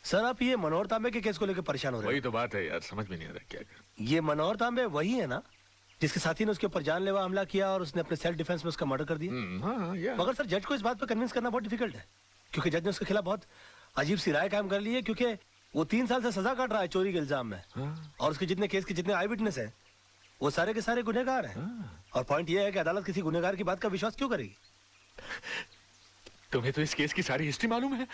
Sir आप ये मनोहर तांबे के केस को लेकर परेशान हो रहे हैं? वही तो बात है यार, समझ में नहीं आ रहा क्या कर। ये मनोहर तांबे वही है ना जिसके साथी ने उसके ऊपर जानलेवा हमला किया और उसने अपने सेल्फ डिफेंस में उसका मर्डर कर दिया? हाँ, मगर सर जज को इस बात पर कन्विंस करना बहुत डिफिकल्ट है, क्योंकि जज ने उसके खिलाफ बहुत अजीब सी राय कायम कर ली है, क्योंकि वो 3 साल से सजा काट रहा है चोरी के इल्जाम में। और उसके जितने केस के जितने आई विटनेस है वो सारे के सारे गुनहगार हैं। और पॉइंट ये है कि अदालत किसी गुनहगार की बात का विश्वास क्यों करेगी? तुम्हें तो इस केस की सारी हिस्ट्री मालूम है।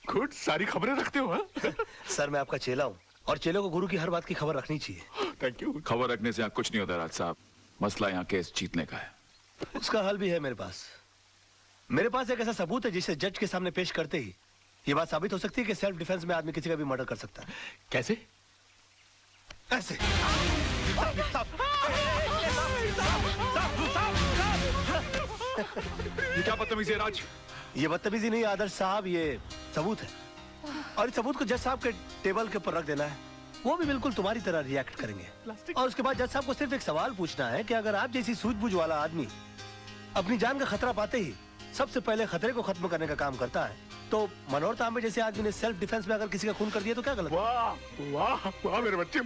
गुड, सारी खबरें रखते हो। हाँ? सर मैं आपका चेला हूँ और चेलों को गुरु की हर बात की खबर रखनी चाहिए। Thank you. खबर रखने से यहाँ कुछ नहीं होता राज साहब, मसला यहाँ केस जीतने का है। उसका हल भी है मेरे पास। मेरे पास एक ऐसा सबूत है जिसे जज के सामने पेश करते ही ये बात साबित हो सकती है कि सेल्फ डिफेंस में आदमी किसी का भी मर्डर कर सकता है। कैसे? ऐसे। ये क्या बदतमीजी है राज? ये बदतमीजी नहीं आदर्श साहब, ये सबूत है। और इस सबूत को जज साहब के टेबल के ऊपर रख देना है, वो भी बिल्कुल तुम्हारी तरह रिएक्ट करेंगे। और उसके बाद जज साहब को सिर्फ एक सवाल पूछना है कि अगर आप जैसी सूझबूझ वाला आदमी अपनी जान का खतरा पाते ही सबसे पहले खतरे को खत्म करने का काम करता है, तो मनोहर तांबे जैसे आदमी ने सेल्फ डिफेंस में अगर किसी का खून कर दिया तो क्या गलत? वाह वाह वाह मेरे बच्चे,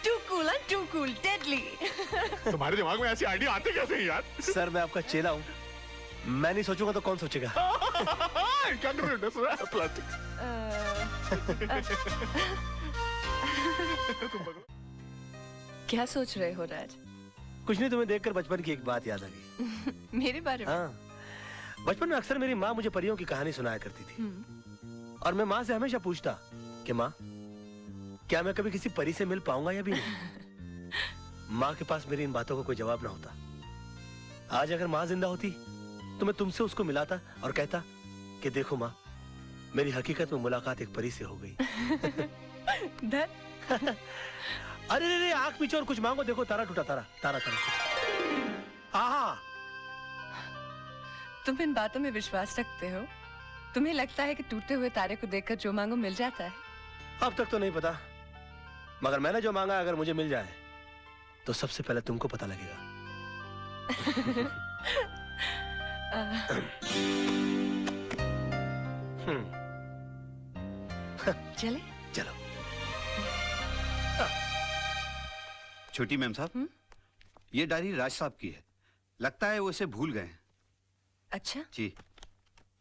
Too cool and too cool, deadly. तुम्हारे दिमाग में ऐसे आइडिया आते कैसे हैं यार? सर मैं आपका चेला हूँ, मैं नहीं सोचूंगा तो कौन सोचेगा? क्या कर रहे हो? प्लास्टिक। क्या सोच रहे हो राज? कुछ नहीं, तुम्हें देखकर बचपन की एक बात याद आ गई। मेरे बारे में? हाँ, बचपन में अक्सर मेरी माँ मुझे परियों की कहानी सुनाया करती थी और मैं माँ से हमेशा पूछता कि माँ क्या मैं कभी किसी परी से मिल पाऊंगा या भी नहीं? माँ के पास मेरी इन बातों का कोई जवाब ना होता। आज अगर माँ जिंदा होती तो मैं तुमसे उसको मिलाता और कहता कि देखो माँ, मेरी हकीकत में मुलाकात एक परी से हो गई। अरे रे आंख मीचो और कुछ मांगो, देखो तारा टूटा, तारा तारा तारा। हाँ, तुम इन बातों में विश्वास रखते हो? तुम्हें लगता है कि टूटे हुए तारे को देखकर जो मांगो मिल जाता है? अब तक तो नहीं पता, मगर मैंने जो मांगा अगर मुझे मिल जाए तो सबसे पहले तुमको पता लगेगा। चले? चलो। छोटी मैम साहब, ये डायरी राज साहब की है, लगता है वो इसे भूल गए हैं। अच्छा जी।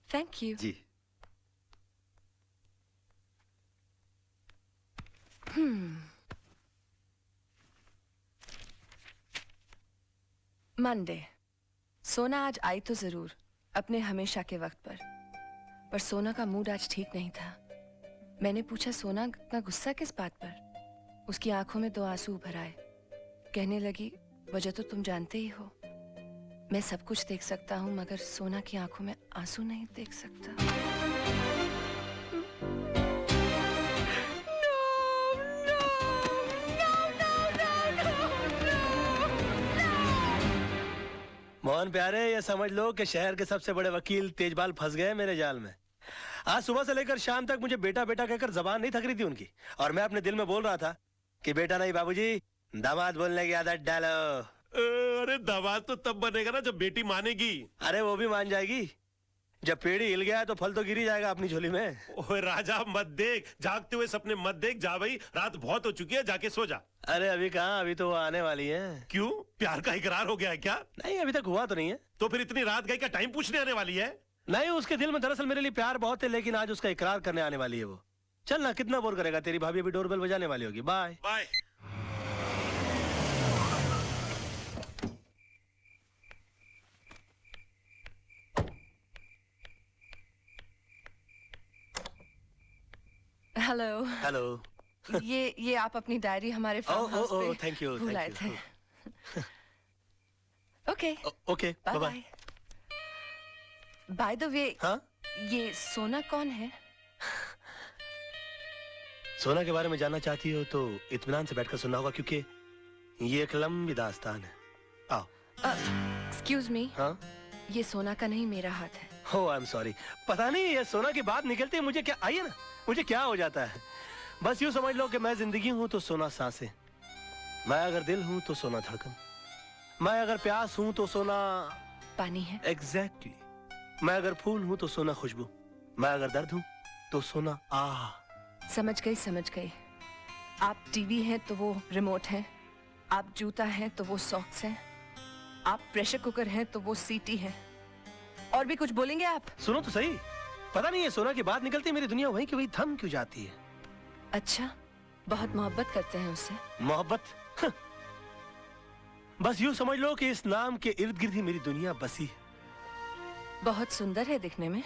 Thank you. जी। मंडे। सोना आज आई तो जरूर अपने हमेशा के वक्त पर सोना का मूड आज ठीक नहीं था। मैंने पूछा सोना इतना गुस्सा किस बात पर? उसकी आंखों में 2 आंसू उभर आए। कहने लगी वजह तो तुम जानते ही हो, मैं सब कुछ देख सकता हूँ मगर सोना की आंखों में आंसू नहीं देख सकता। मोहन प्यारे, ये समझ लो कि शहर के सबसे बड़े वकील तेजपाल फंस गए मेरे जाल में। आज सुबह से लेकर शाम तक मुझे बेटा बेटा कहकर जबान नहीं थक रही थी उनकी, और मैं अपने दिल में बोल रहा था कि बेटा नहीं बाबूजी, दामाद बोलने की आदत डालो। अरे दामाद तो तब बनेगा ना जब बेटी मानेगी। अरे वो भी मान जाएगी, जब पेड़ हिल गया तो फल तो गिर ही जाएगा अपनी झोली में। ओए राजा मत देख, जागते हुए सपने मत देख, जा भाई, रात बहुत हो चुकी है, जाके सो जा। अरे अभी कहाँ, अभी तो वो आने वाली है। क्यों, प्यार का इकरार हो गया है क्या? नहीं, अभी तक हुआ तो नहीं है। तो फिर इतनी रात गई का टाइम पूछने आने वाली है? नहीं, उसके दिल में दरअसल मेरे लिए प्यार बहुत है, लेकिन आज उसका इकरार करने आने वाली है वो। चल ना, कितना बोर करेगा, तेरी भाभी अभी डोरबेल बजाने वाली होगी। Bye bye. हेलो। हेलो। ये आप अपनी डायरी हमारे फार्म हाउस पे थैंक यू, भूल आए थे। Okay okay, bye bye. By the way, हाँ, ये सोना कौन है? सोना के बारे में जानना चाहती हो तो इत्मीनान से बैठकर सुनना होगा, क्योंकि ये एक लंबी दास्तान है। आओ। Excuse me. हाँ, ये सोना का नहीं, मेरा हाथ है। हो, आई एम सॉरी। पता नहीं ये सोना की बात निकलती है मुझे क्या, आइए ना, मुझे क्या हो जाता है। बस यूं समझ लो कि मैं जिंदगी हूं तो सोना सांसें, मैं अगर दिल हूं तो सोना धड़कन, मैं अगर प्यास हूं तो सोना पानी है। एग्जैक्टली। मैं अगर फूल हूं तो सोना खुशबू, मैं अगर दर्द हूं तो सोना समझ गई। आप टीवी हैं तो वो रिमोट है, आप जूता हैं तो वो सॉक्स हैं, आप प्रेशर कुकर हैं तो वो सीटी है। और भी कुछ बोलेंगे आप? सुनो तो सही, पता नहीं है सोना की बात निकलती मेरी दुनिया वहीं की वहीं थम क्यों जाती है। अच्छा, बहुत मोहब्बत करते हैं उससे? मोहब्बत? बस यूं समझ लो कि इस नाम के इर्द गिर्द ही मेरी दुनिया बसी है। बहुत सुंदर है दिखने में।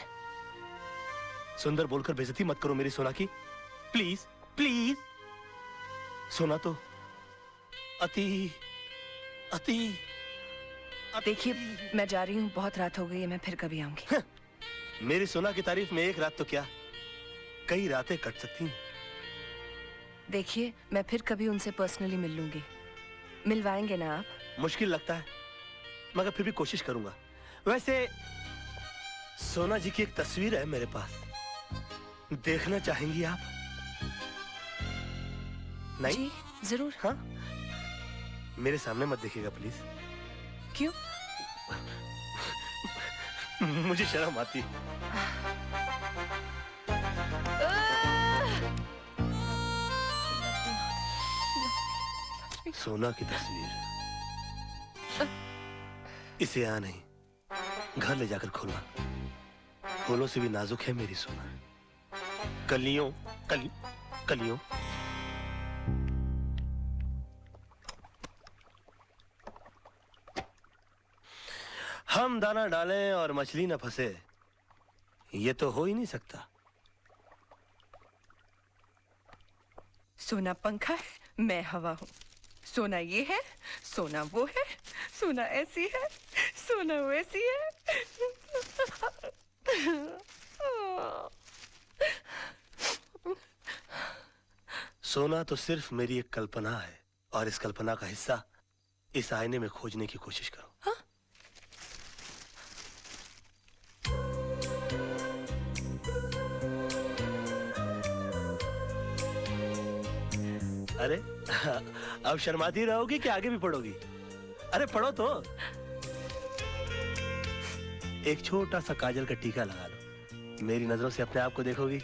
सुंदर बोलकर बेइज्जती मत करो मेरी सोना की, प्लीज प्लीज। सोना तो अति अति देखिए, मैं जा रही हूँ, बहुत रात हो गई है, मैं फिर कभी आऊंगी। मेरी सोना की तारीफ में एक रात तो क्या, कई रातें कट सकती हैं। देखिए, मैं फिर कभी उनसे पर्सनली मिल लूंगी। मिलवाएंगे ना आप? मुश्किल लगता है मगर फिर भी कोशिश करूंगा। वैसे सोना जी की एक तस्वीर है मेरे पास, देखना चाहेंगी आप? नहीं? जी, जरूर। हाँ, मेरे सामने मत देखिएगा प्लीज। क्यों? मुझे शर्म आती है। सोना की तस्वीर, इसे यहाँ नहीं, घर ले जाकर खोलना। फूलों से भी नाजुक है मेरी सोना, कलियों कलियों। हम दाना डालें और मछली न फंसे, ये तो हो ही नहीं सकता। सोना पंखा है, मैं हवा हूँ। सोना ये है, सोना वो है, सोना ऐसी है, सोना वैसी है। सोना तो सिर्फ मेरी एक कल्पना है और इस कल्पना का हिस्सा इस आईने में खोजने की कोशिश करो। हाँ? अरे अब शर्माती रहोगी कि आगे भी पढ़ोगी? अरे पढ़ो तो। एक छोटा सा काजल का टीका लगा लो, मेरी नजरों से अपने आप को देखोगी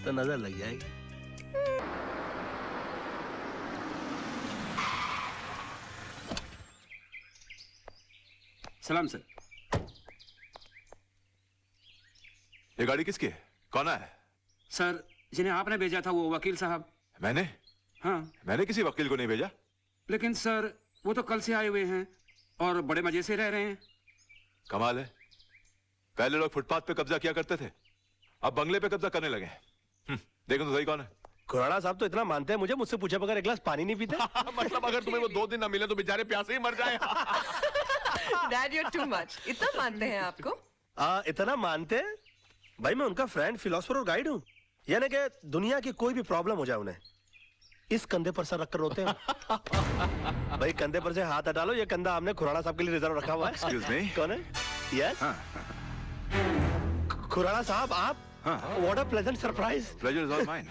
तो नजर लग जाएगी। सलाम सर। ये गाड़ी किसकी है? कौन है? सर, जिन्हें आपने भेजा था वो वकील साहब। मैंने? हाँ। मैंने किसी वकील को नहीं भेजा। लेकिन सर, वो तो कल से आए हुए हैं और बड़े मजे से रह रहे हैं। कमाल है, पहले लोग फुटपाथ पे कब्जा किया करते थे, अब बंगले पे कब्जा करने लगे। देखो तो सही कौन है। खुराना साहब तो इतना मानते हैं मुझे, मुझसे पूछे बगैर एक गिलास पानी नहीं पीते। मतलब अगर तुम्हें वो 2 दिन ना मिले तो बेचारे प्यासे ही मर जाए। Dad, you're too much. इतना मानते हैं आपको? इतना मानते हैं? भाई मैं उनका फ्रेंड, फिलोसफर और गाइड हूँ। यानी कि दुनिया की कोई भी प्रॉब्लम हो जाए उन्हें इस कंधे पर सर रखकर रोते हैं। भाई कंधे पर से हाथ हटा लो, ये कंधा हमने खुराना साहब के लिए रिजर्व रखा हुआ है। Excuse me? कौन है? यस खुराना साहब, आप? What a pleasant surprise. Pleasure is all mine.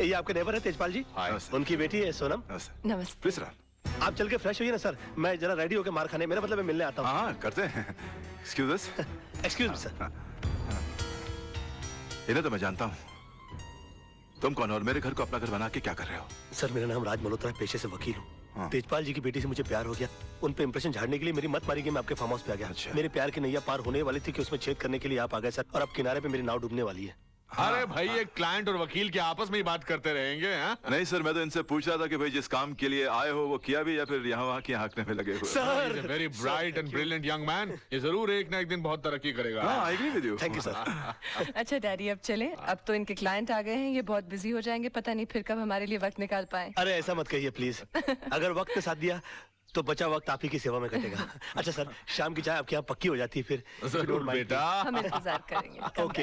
ये आपके नेबर है तेजपाल जी। Hi. उनकी बेटी है सोनम। नमस्ते। Please run. आप चल के फ्रेश होइए ना सर, मैं जरा रेडी होके मार खाने, मेरा मतलब मैं मिलने आता हूँ। हाँ करते हैं। Excuse us. Excuse me sir. इन्हें तो मैं जानता हूँ। तुम कौन और मेरे घर को अपना घर बना के क्या कर रहे हो? सर मेरा नाम राज मल्होत्रा है, पेशे से वकील हूँ। हाँ। तेजपाल जी की बेटी से मुझे प्यार हो गया, उन पे इंप्रेशन झाड़ने के लिए मेरी मत मारी गई, मैं आपके फार्म हाउस पे आ गया। अच्छा। मेरे प्यार की नैया पार होने वाली थी कि उसमें छेद करने के लिए आप आ गए सर, और अब किनारे पे मेरी नाव डूबने वाली है। अरे भाई, एक क्लाइंट और वकील के आपस में ही बात करते रहेंगे। हाँ? नहीं सर, मैं तो इनसे पूछ रहा था कि भाई जिस काम के लिए आए हो वो किया भी या फिर यहाँ वहाँ की हाँकने में लगे हुए? Sir very bright and brilliant young man, ये जरूर एक ना एक दिन बहुत तरक्की करेगा। हाँ, I agree with you. Thank you sir. अच्छा डैडी, अब चलें? अब तो इनके क्लाइंट आ गए हैं, ये बहुत बिजी हो जाएंगे, पता नहीं फिर कब हमारे लिए वक्त निकाल पाए। अरे ऐसा मत कहिए प्लीज, अगर वक्त ने साथ दिया तो बचा वक्त आप ही की सेवा में कटेगा। अच्छा सर, शाम की चाय आपके यहाँ पक्की हो जाती है फिर? जरूर बेटा। हम इंतजार करेंगे। ओके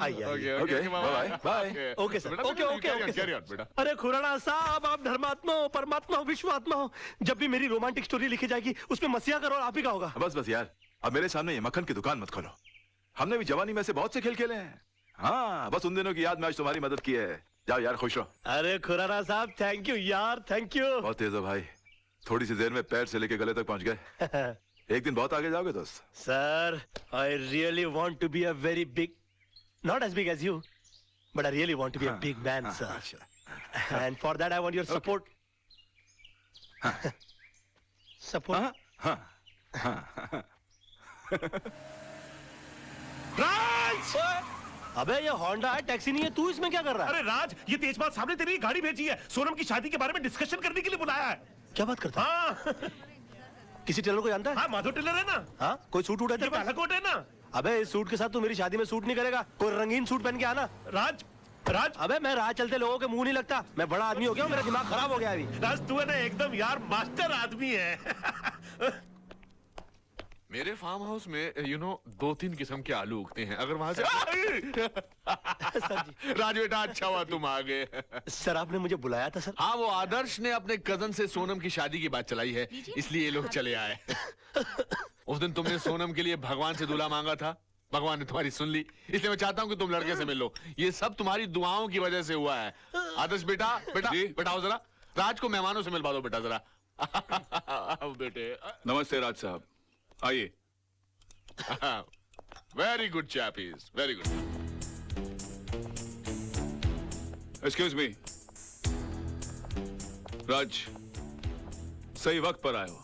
आइए आइए। Okay, bye-bye. Bye. Okay sir, okay okay carry on बेटा। अरे खुराना साहब, आप धर्मात्मा हो, परमात्मा हो, विश्वात्मा हो। जब भी मेरी रोमांटिक स्टोरी लिखी जाएगी उसमें मसीहा का रोल आप ही का होगा। बस बस यार, अब मेरे सामने ये मक्खन की दुकान मत खोलो। हमने भी जवानी में से बहुत से खेल खेले हैं। हाँ, बस उन दिनों की याद में आज तुम्हारी मदद की है। जाओ यार, खुश रहो। अरे खुराना साहब, थैंक यू यार, थैंक यू। बहुत तेज हो भाई, थोड़ी सी देर में पैर से लेके गले तक पहुंच गए। एक दिन बहुत आगे जाओगे दोस्त। Sir, I really want to be a very big, not as big as you, but I really want to be a big man, sir. And for that I want your support. Support. राज! अबे ये Honda है, taxi नहीं है, तू इसमें क्या कर रहा है? अरे राज, ये तेजपाल साहब ने तेरी गाड़ी भेजी है, सोनम की शादी के बारे में डिस्कशन करने के लिए बुलाया है। क्या बात करता है? हाँ, किसी टेलर को जानता है? हाँ, माधव टेलर है ना? हाँ, कोई सूट उठा ये काला कोट है ना? अबे इस सूट के साथ तू मेरी शादी में सूट नहीं करेगा, कोई रंगीन सूट पहन के आना। राज, राज, अबे मैं राह चलते लोगों के मुंह नहीं लगता, मैं बड़ा आदमी हो गया हूँ, मेरा दिमाग खराब हो गया अभी। राज तू है ना एकदम यार मास्टर आदमी है। मेरे फार्म हाउस में 2-3 किस्म के आलू उगते हैं। अगर वहां से सर जी। राज बेटा, अच्छा हुआ तुम आ गए। सर आपने मुझे बुलाया था सर? हाँ, वो आदर्श ने अपने कजन से सोनम की शादी की बात चलाई है, इसलिए ये लोग चले आए। उस दिन तुमने सोनम के लिए भगवान से दूल्हा मांगा था, भगवान ने तुम्हारी सुन ली, इसलिए मैं चाहता हूँ कि तुम लड़के से मिल लो। ये सब तुम्हारी दुआओं की वजह से हुआ है। आदर्श बेटा, बेटा आओ जरा, राज को मेहमानों से मिलवा दो बेटा जरा। बेटे। नमस्ते राज साहब, आइए। Very good chappies, very good. Excuse me Raj, सही वक्त पर आए हो।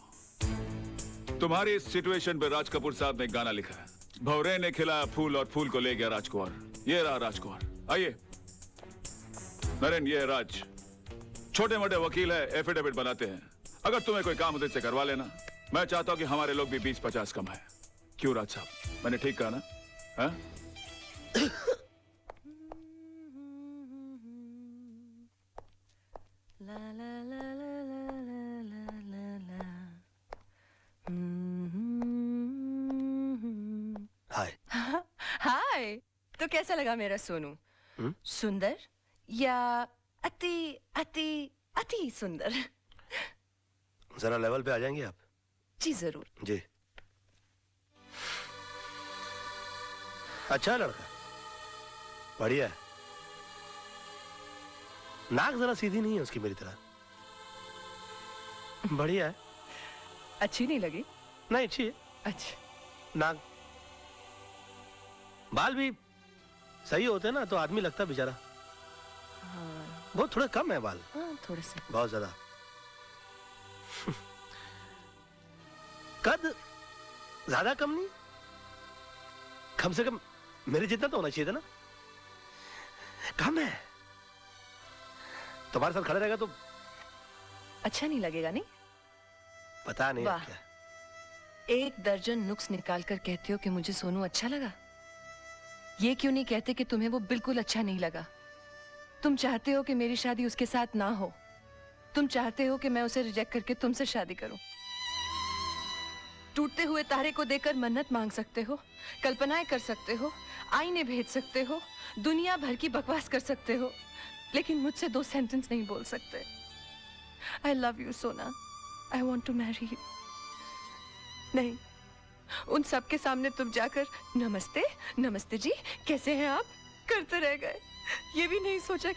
तुम्हारी इस सिचुएशन पे राज कपूर साहब ने एक गाना लिखा है, भंवरे ने खिलाया फूल और फूल को ले गया राजकुमार। ये रहा राजकुमार। आइए नरेन, ये है राज, छोटे मोटे वकील है, एफिडेविट बनाते हैं। अगर तुम्हें कोई काम मुझसे करवा लेना, मैं चाहता हूं कि हमारे लोग भी 20-50 कमाए। क्यों राज साहब, मैंने ठीक कहा ना? हाँ? हाय। हाय, तो कैसा लगा मेरा सोनू? सुंदर या अति अति अति सुंदर? जरा लेवल पे आ जाएंगे आप? जी जरूर। जी। अच्छा लड़का, बढ़िया है। नाक जरा सीधी नहीं है उसकी मेरी तरह। बढ़िया है। अच्छी नहीं लगी? नहीं, अच्छी है। अच्छा। नाक, बाल भी सही होते ना तो आदमी लगता बेचारा। हाँ, बहुत थोड़ा कम है बाल। हाँ, थोड़े से। बहुत ज्यादा। कद ज्यादा कम नहीं, कम से कम मेरे जितना तो होना चाहिए था ना। कम है। तुम्हारे साथ खड़े रहेगा तो अच्छा नहीं लगेगा? नहीं, पता नहीं वाह। क्या। 1 दर्जन नुक्स निकाल कर कहते हो कि मुझे सोनू अच्छा लगा। ये क्यों नहीं कहते कि तुम्हें वो बिल्कुल अच्छा नहीं लगा? तुम चाहते हो कि मेरी शादी उसके साथ ना हो। तुम चाहते हो कि मैं उसे रिजेक्ट करके तुमसे शादी करूं। टूटते हुए तारे को देखकर मन्नत मांग सकते हो, कल्पनाएं कर सकते हो, आईने भेज सकते हो, दुनिया भर की बकवास कर सकते हो, लेकिन मुझसे 2 सेंटेंस नहीं बोल सकते। I love you, सोना। I want to marry you। नहीं, उन सब के सामने तुम जाकर नमस्ते, नमस्ते जी, कैसे हैं आप करते रह गए। ये भी नहीं सोचा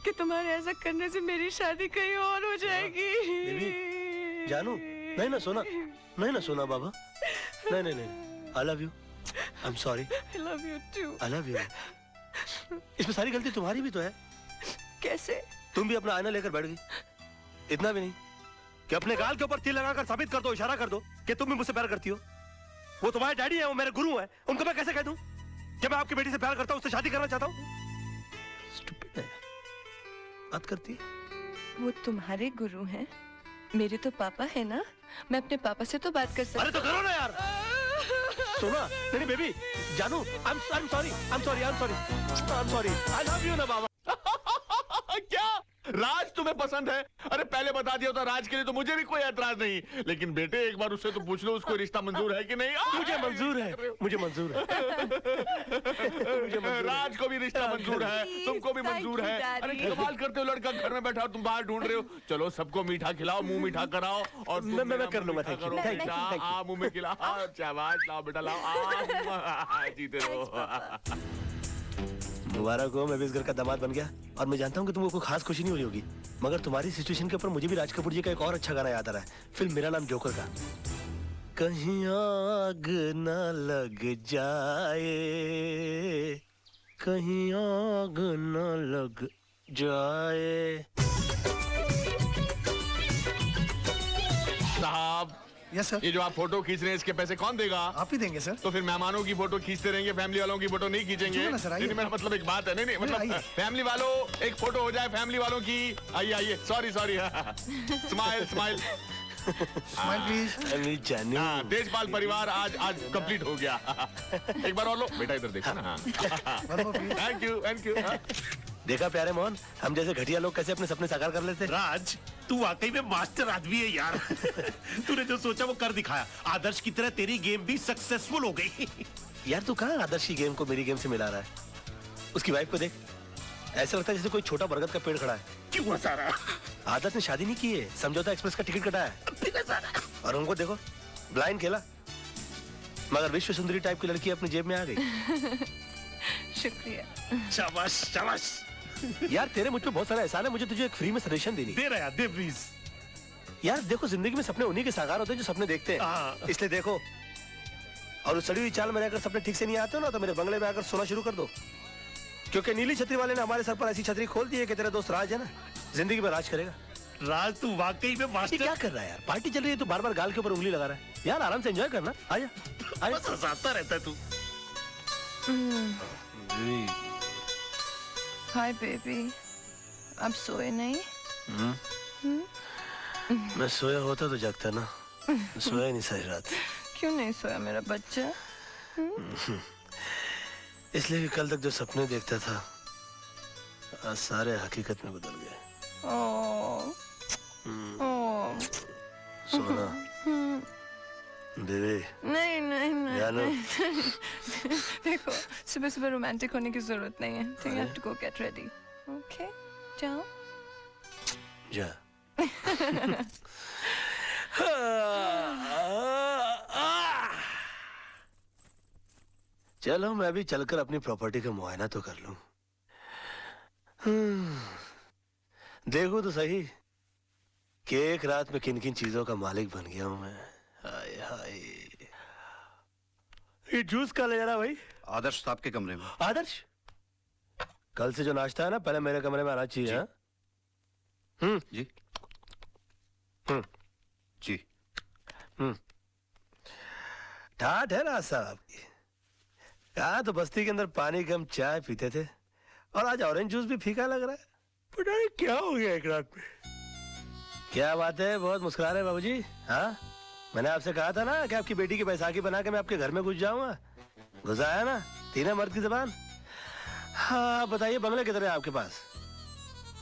कि तुम्हारे ऐसा करने से मेरी शादी कहीं और हो जाएगी। बेबी, जानू, नहीं ना सोना, नहीं ना सोना बाबा, नहीं नहीं नहीं। I love you, I'm sorry, I love you too। I love you। इसमें सारी गलती तुम्हारी भी तो है। कैसे? तुम भी अपना आईना लेकर बैठ गई। इतना भी नहीं कि अपने गाल के ऊपर तिल लगाकर साबित कर दो, इशारा कर दो कि तुम भी मुझसे प्यार करती हो। वो तुम्हारे डैडी है, वो मेरे गुरु हैं, उनको मैं कैसे कह दूं कि मैं आपकी बेटी से प्यार करता हूं, उससे शादी करना चाहता हूं? स्टूपिड है, बात करती है। वो तुम्हारे गुरु हैं, मेरे तो पापा है ना। मैं अपने पापा से तो बात कर सकती। अरे तो करो ना यार। सोना, नहीं बेबी, जानू, I'm sorry, I love you ना बाबा। क्या राज तुम्हें पसंद है? अरे पहले बता दिया होता राज के लिए तो मुझे भी कोई ऐतराज नहीं, लेकिन बेटे एक बार उससे तो पूछ लो उसको रिश्ता मंजूर है कि नहीं। मुझे मंजूर है, मुझे मंजूर है। राज को भी रिश्ता मंजूर है, तुमको भी मंजूर है। अरे कमाल करते हो, लड़का घर में बैठा हो, तुम बाहर ढूंढ रहे हो। चलो सबको मीठा खिलाओ, मुंह मीठा कराओ। और मैं कर लूंगा। Thank you, thank you. मुंह में खिलाओ, शाबाश, लाओ बेटा लाओ, जीते रहो। मुबारक हो, मैं भी इस घर का दामाद बन गया। और मैं जानता हूँ कि तुमको कोई खास खुशी नहीं हो रही होगी, मगर तुम्हारी सिचुएशन के ऊपर मुझे भी राज कपूर जी का एक और अच्छा गाना याद आ रहा है, फिल्म मेरा नाम जोकर का। कहीं आग न लग जाए कहीं आग न लग जाए। साहब, यस सर। ये जो आप फोटो खींच रहे हैं इसके पैसे कौन देगा? आप ही देंगे सर। तो फिर मेहमानों की फोटो खींचते रहेंगे, फैमिली वालों की फोटो नहीं खींचेंगे? क्यों ना सर, आइए। नहीं, मेरा मतलब एक बात है। नहीं मतलब फैमिली वालों, एक फोटो हो जाए फैमिली वालों की। आइए आइए, sorry smile smile smile please. Anil जानू, तेजपाल परिवार आज कंप्लीट हो गया। एक बार और लो बेटा, इधर देखो ना। Thank you. देखा प्यारे मोहन, हम जैसे घटिया लोग कैसे अपने सपने साकार कर लेते। राज, तू वाकई में मास्टर आदमी है यार। तूने जो सोचा वो कर दिखाया। आदर्श की तरह तेरी गेम भी सक्सेसफुल हो गई। यार तू कहाँ आदर्श की गेम को मेरी गेम से मिला रहा है? उसकी वाइफ को देख, ऐसा लगता है जैसे कोई छोटा बरगद का पेड़ खड़ा है। क्यों हंसा रहा? आदर्श ने शादी नहीं की है, समझौता एक्सप्रेस का टिकट कटाया है। और उनको देखो, ब्लाइंड खेला, मगर विश्व सुंदरी टाइप की लड़की अपनी जेब में आ गई। शुक्रिया। शाबाश शाबाश। यार तेरे मुझ पे बहुत सारा एहसान है, मुझे तुझे एक फ्री में सजेशन देनी। दे रहा यार, दे प्लीज। यार देखो, जिंदगी में सपने उन्हीं के साकार होते हैं जो सपने देखते हैं, हाँ। इसलिए देखो। और उस सड़ी हुई चाल में रहकर सपने ठीक से नहीं आते हो ना, तो मेरे बंगले में आकर सोना शुरू कर दो, क्योंकि नीली छतरी वाले ने हमारे सर पर ऐसी छतरी खोल दी है कि तेरा दोस्त राज है ना, जिंदगी में राज करेगा। राज, तू वाकई में ये मास्टर। क्या कर रहा है यार? पार्टी चल रही है तो बार बार गाल के ऊपर उंगली लगा रहा है। यार आराम से एंजॉय करना। आजा बस हंसाता रहता है तू। हाय बेबी, अब सोए नहीं? मैं सोया होता तो जगता ना, सोया नहीं सारी रात। क्यों नहीं सोया मेरा बच्चा? इसलिए कि कल तक जो सपने देखता था आज सारे हकीकत में बदल गए। सोना बेबी। नहीं नहीं नहीं, जानू। नहीं। देखो, सुबह सुबह रोमांटिक होने की जरूरत नहीं है। So you have to go get ready. Okay? जाओ। जा। चलो मैं भी चलकर अपनी प्रॉपर्टी का मुआयना तो कर लूं। देखो तो सही कि एक रात में किन किन चीजों का मालिक बन गया हूं मैं। हाय हाय। ये जूस का ले जाना भाई? आदर्श साहब के कमरे में। आदर्श, कल से जो नाश्ता है ना पहले मेरे कमरे में आना चाहिए। हाँ? जी जी। ठाठ है ना साहब की। कहा तो बस्ती के अंदर पानी कम चाय पीते थे, और आज ऑरेंज जूस भी फीका लग रहा है। पता नहीं क्या हो गया एक रात में। क्या बात है, बहुत मुस्कुरा रहे बाबूजी। हाँ, मैंने आपसे कहा था ना कि आपकी बेटी की बैसाखी बना के मैं आपके घर में घुस जाऊंगा। घुस आया ना, तीन मर्द की जबान। हाँ बताइए, बंगले किधर है आपके पास?